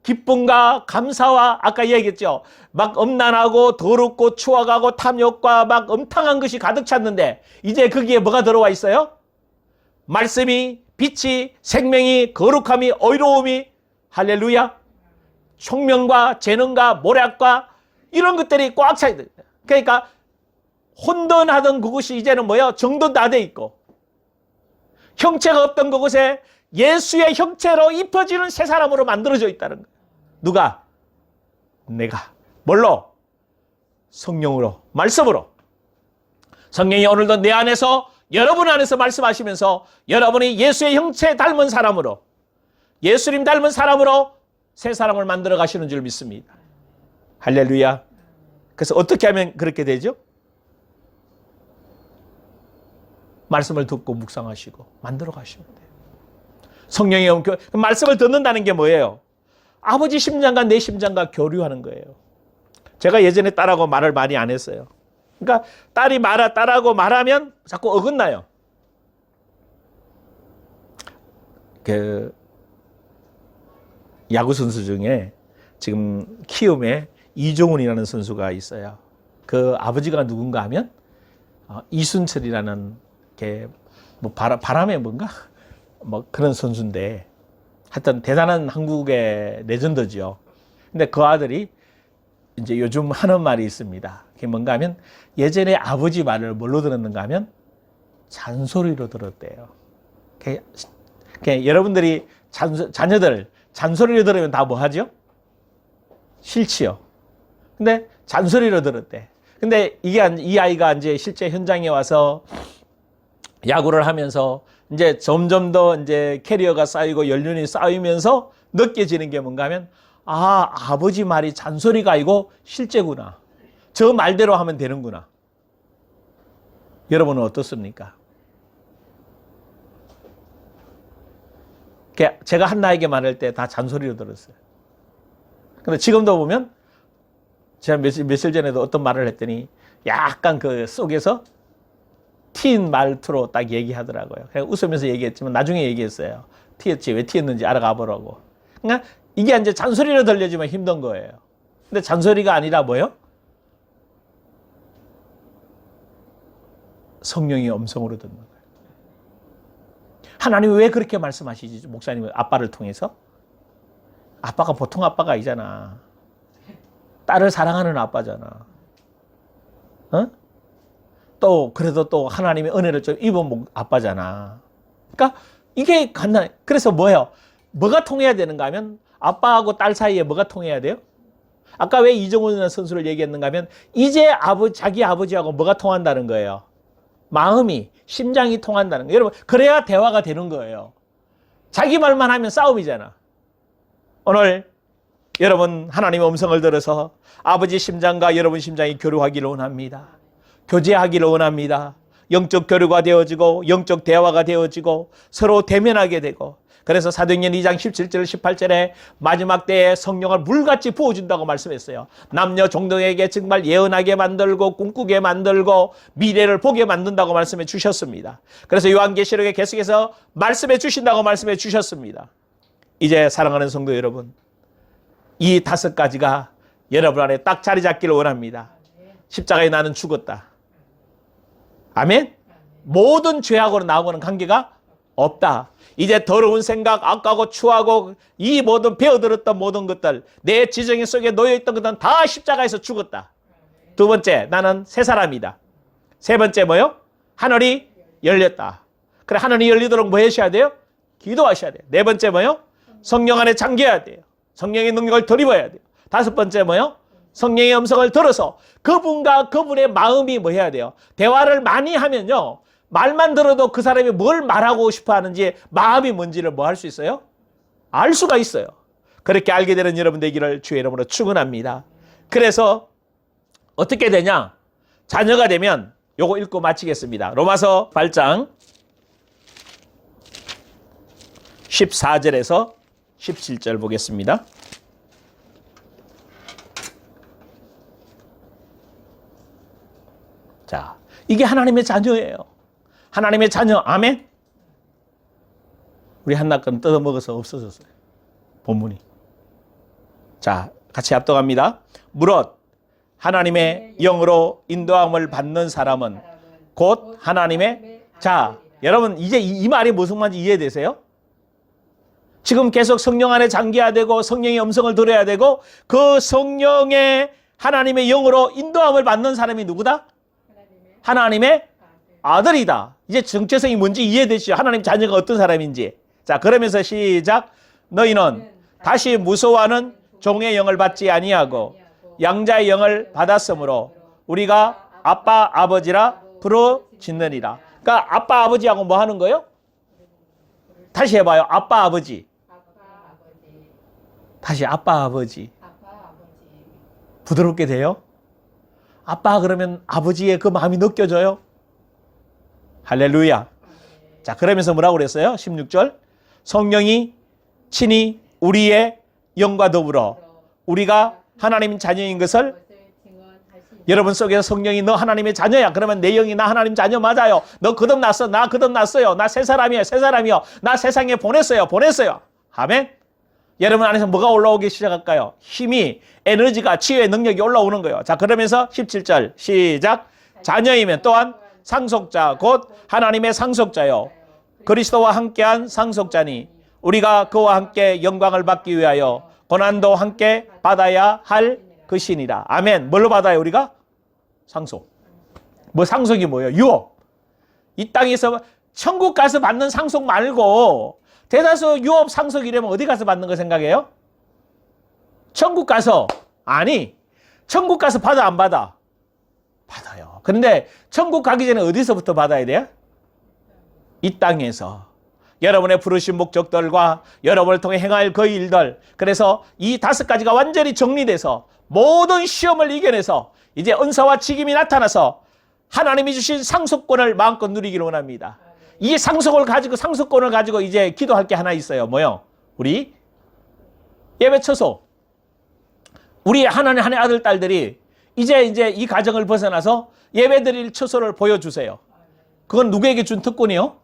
기쁨과 감사와 아까 얘기했죠. 막 엄난하고 더럽고 추악하고 탐욕과 막 음탕한 것이 가득 찼는데 이제 거기에 뭐가 들어와 있어요? 말씀이, 빛이, 생명이, 거룩함이, 의로움이, 할렐루야, 총명과 재능과 모략과 이런 것들이 꽉 차 있다. 그러니까 혼돈하던 그것이 이제는 뭐예요? 정돈 다 돼 있고 형체가 없던 그곳에 예수의 형체로 입혀지는 새 사람으로 만들어져 있다는 거예요. 누가? 내가. 뭘로? 성령으로, 말씀으로. 성령이 오늘도 내 안에서, 여러분 안에서 말씀하시면서 여러분이 예수의 형체 닮은 사람으로, 예수님 닮은 사람으로 새 사람을 만들어 가시는 줄 믿습니다. 할렐루야. 그래서 어떻게 하면 그렇게 되죠? 말씀을 듣고 묵상하시고 만들어 가시면 돼요. 성령의 말씀을 듣는다는 게 뭐예요? 아버지 심장과 내 심장과 교류하는 거예요. 제가 예전에 딸하고 말을 많이 안 했어요. 그러니까 딸이 딸하고 말하면 자꾸 어긋나요. 그 야구 선수 중에 지금 키움에 이종훈이라는 선수가 있어요. 그 아버지가 누군가 하면 이순철이라는 게 뭐 바람의 뭔가 뭐 그런 선수인데 하여튼 대단한 한국의 레전드죠. 근데 그 아들이 이제 요즘 하는 말이 있습니다. 그게 뭔가 하면 예전에 아버지 말을 뭘로 들었는가 하면 잔소리로 들었대요. 여러분들이 자녀들 잔소리로 들으면 다 뭐 하죠? 싫지요. 근데 잔소리로 들었대. 근데 이 아이가 이제 실제 현장에 와서 야구를 하면서 이제 점점 더 이제 캐리어가 쌓이고 연륜이 쌓이면서 느껴지는 게 뭔가 하면 아버지 말이 잔소리가 아니고 실제구나. 저 말대로 하면 되는구나. 여러분은 어떻습니까? 제가 한나에게 말할 때 다 잔소리로 들었어요. 근데 지금도 보면 제가 며칠 전에도 어떤 말을 했더니 약간 그 속에서 튀인 말투로 딱 얘기하더라고요. 그냥 웃으면서 얘기했지만 나중에 얘기했어요. 튀었지. 왜 튀었는지 알아가 보라고. 그러니까 이게 이제 잔소리로 들려지면 힘든 거예요. 근데 잔소리가 아니라 뭐예요? 성령의 음성으로 듣는 거예요. 하나님이 왜 그렇게 말씀하시지? 목사님 아빠를 통해서? 아빠가 보통 아빠가 아니잖아. 딸을 사랑하는 아빠잖아. 어? 또 그래도 또 하나님의 은혜를 좀 입은 아빠잖아. 그러니까 이게 간단해. 그래서 뭐예요? 뭐가 통해야 되는가 하면 아빠하고 딸 사이에 뭐가 통해야 돼요? 아까 왜 이정훈 선수를 얘기했는가 하면 이제 자기 아버지하고 뭐가 통한다는 거예요? 마음이, 심장이 통한다는 거예요. 여러분, 그래야 대화가 되는 거예요. 자기 말만 하면 싸움이잖아. 오늘 여러분 하나님의 음성을 들어서 아버지 심장과 여러분 심장이 교류하기를 원합니다. 교제하기를 원합니다. 영적 교류가 되어지고 영적 대화가 되어지고 서로 대면하게 되고 그래서 사도행전 2장 17절 18절에 마지막 때에 성령을 물같이 부어준다고 말씀했어요. 남녀 종들에게 정말 예언하게 만들고 꿈꾸게 만들고 미래를 보게 만든다고 말씀해 주셨습니다. 그래서 요한계시록에 계속해서 말씀해 주신다고 말씀해 주셨습니다. 이제 사랑하는 성도 여러분, 이 5가지가 여러분 안에 딱 자리 잡기를 원합니다. 십자가에 나는 죽었다. 아멘? 모든 죄하고는 나하고는 관계가 없다. 이제 더러운 생각, 악하고 추하고 이 모든 배어들었던 모든 것들, 내 지정인 속에 놓여있던 것들은 다 십자가에서 죽었다. 2번째, 나는 새 사람이다. 3번째 뭐요? 하늘이 열렸다. 그래, 하늘이 열리도록 뭐 하셔야 돼요? 기도하셔야 돼요. 4번째 뭐요? 성령 안에 잠겨야 돼요. 성령의 능력을 덜입어야 돼요. 5번째 뭐요? 성령의 음성을 들어서 그분과 그분의 마음이 뭐 해야 돼요? 대화를 많이 하면요. 말만 들어도 그 사람이 뭘 말하고 싶어 하는지 마음이 뭔지를 뭐 할 수 있어요? 알 수가 있어요. 그렇게 알게 되는 여러분 되기를 주의 이름으로 축원합니다. 그래서 어떻게 되냐? 자녀가 되면 요거 읽고 마치겠습니다. 로마서 8장 14절에서 17절 보겠습니다. 이게 하나님의 자녀예요. 하나님의 자녀. 아멘. 우리 한나 건 뜯어먹어서 없어졌어요. 본문이. 자, 같이 합독합니다. 무릇 하나님의 영으로 인도함을 받는 사람은 곧 하나님의. 자, 여러분 이제 이 말이 무슨 말인지 이해되세요? 지금 계속 성령 안에 잠겨야 되고 성령의 음성을 들어야 되고 그 성령의 하나님의 영으로 인도함을 받는 사람이 누구다? 하나님의 아들이다. 이제 정체성이 뭔지 이해되시죠? 하나님 자녀가 어떤 사람인지. 자, 그러면서 시작. 너희는 다시 무서워하는 종의 영을 받지 아니하고 양자의 영을 받았으므로 우리가 아빠 아버지라 부르짖느니라. 그러니까 아빠 아버지하고 뭐 하는 거예요? 다시 해봐요. 아빠 아버지. 다시 아빠 아버지. 부드럽게 돼요? 아빠 그러면 아버지의 그 마음이 느껴져요? 할렐루야. 자, 그러면서 뭐라고 그랬어요? 16절. 성령이 친히 우리의 영과 더불어 우리가 하나님 자녀인 것을. 여러분 속에서 성령이 너 하나님의 자녀야. 그러면 내 영이 나 하나님 자녀 맞아요. 너 거듭났어. 나 거듭났어요. 나 새 사람이에요. 새 사람이요. 나 세상에 보냈어요. 아멘. 여러분 안에서 뭐가 올라오기 시작할까요? 힘이, 에너지가, 치유의 능력이 올라오는 거예요. 자, 그러면서 17절 시작. 자녀이면 또한 상속자 곧 하나님의 상속자요 그리스도와 함께한 상속자니 우리가 그와 함께 영광을 받기 위하여 고난도 함께 받아야 할 것이니라. 아멘. 뭘로 받아요 우리가? 상속. 뭐 상속이 뭐예요? 유업. 이 땅에서 천국 가서 받는 상속 말고 대다수 유업 상속이라면 어디 가서 받는 거 생각해요? 천국 가서. 아니, 천국 가서 받아 안 받아? 받아요. 그런데 천국 가기 전에 어디서부터 받아야 돼요? 이 땅에서. 여러분의 부르신 목적들과 여러분을 통해 행할 그 일들. 그래서 이 5가지가 완전히 정리돼서 모든 시험을 이겨내서 이제 은사와 직임이 나타나서 하나님이 주신 상속권을 마음껏 누리기를 원합니다. 이 상속권을 가지고 이제 기도할 게 하나 있어요. 뭐요? 우리 예배 처소. 우리 하나님의 아들, 딸들이 이제 이 가정을 벗어나서 예배 드릴 처소를 보여주세요. 그건 누구에게 준 특권이요?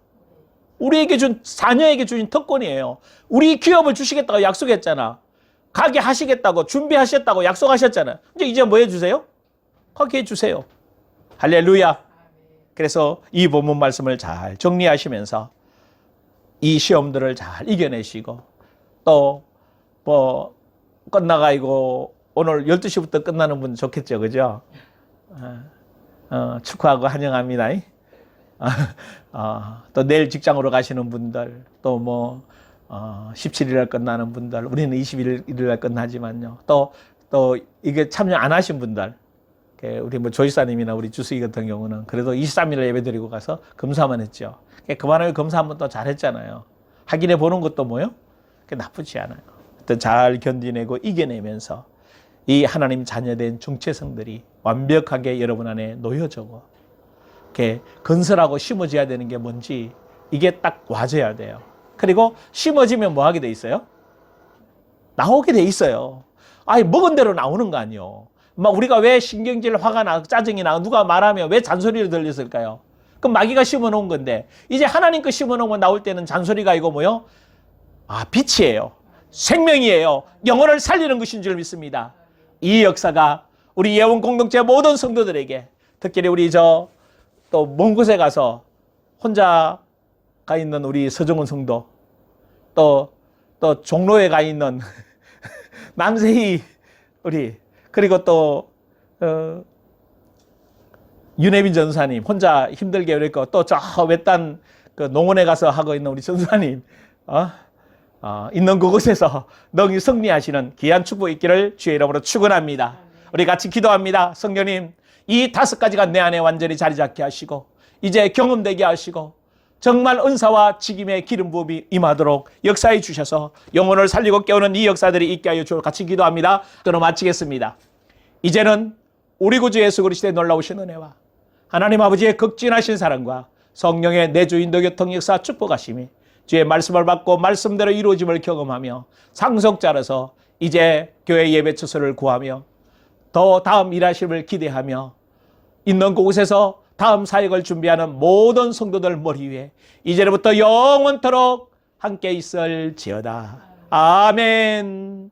우리에게 준, 자녀에게 주신 특권이에요. 우리 기업을 주시겠다고 약속했잖아. 가게 하시겠다고, 준비하셨다고 약속하셨잖아요. 이제 뭐 해주세요? 가게 해주세요. 할렐루야. 그래서 이 본문 말씀을 잘 정리하시면서 이 시험들을 잘 이겨내시고 또 뭐 끝나가지고 오늘 12시부터 끝나는 분 좋겠죠. 그죠? 축하하고 환영합니다. 또 내일 직장으로 가시는 분들 또 뭐 17일날 끝나는 분들 우리는 21일날 끝나지만요. 또 이게 참여 안 하신 분들 우리 뭐 조이사님이나 우리 주수희 같은 경우는 그래도 23일에 예배 드리고 가서 검사만 했죠. 그만하면 검사 한번 또 잘했잖아요. 확인해 보는 것도 뭐요? 나쁘지 않아요. 잘 견디내고 이겨내면서 이 하나님 자녀된 정체성들이 완벽하게 여러분 안에 놓여져고 이렇게 건설하고 심어져야 되는 게 뭔지 이게 딱 와줘야 돼요. 그리고 심어지면 뭐 하게 돼 있어요? 나오게 돼 있어요. 아니 먹은 대로 나오는 거 아니에요. 막 우리가 왜 신경질, 화가 나, 짜증이 나, 누가 말하면 왜 잔소리를 들렸을까요? 그럼 마귀가 심어놓은 건데 이제 하나님 거 심어놓으면 나올 때는 잔소리가 이거 뭐요? 빛이에요. 생명이에요. 영혼을 살리는 것인 줄 믿습니다. 이 역사가 우리 예원 공동체 모든 성도들에게 특별히 우리 또 먼 곳에 가서 혼자 가 있는 우리 서정훈 성도 또 종로에 가 있는 남세희 우리 그리고 또 윤혜민 전사님 혼자 힘들게 그랬고 또 저 외딴 그 농원에 가서 하고 있는 우리 전사님 있는 그곳에서 능히 승리하시는 귀한 축복 있기를 주의 이름으로 축원합니다. 우리 같이 기도합니다. 성령님 이 5가지가 내 안에 완전히 자리 잡게 하시고 이제 경험되게 하시고 정말 은사와 직임의 기름 부음이 임하도록 역사해 주셔서 영혼을 살리고 깨우는 이 역사들이 있게 하여 주옵소서. 같이 기도합니다. 그럼 마치겠습니다. 이제는 우리 구주 예수 그리스도의 놀라우신 은혜와 하나님 아버지의 극진하신 사랑과 성령의 내주 인도 교통 역사 축복하심이 주의 말씀을 받고 말씀대로 이루어짐을 경험하며 상속자로서 이제 교회 예배 처소를 구하며 더 다음 일하심을 기대하며 있는 곳에서 다음 사역을 준비하는 모든 성도들 머리 위에 이제부터 영원토록 함께 있을지어다. 아멘.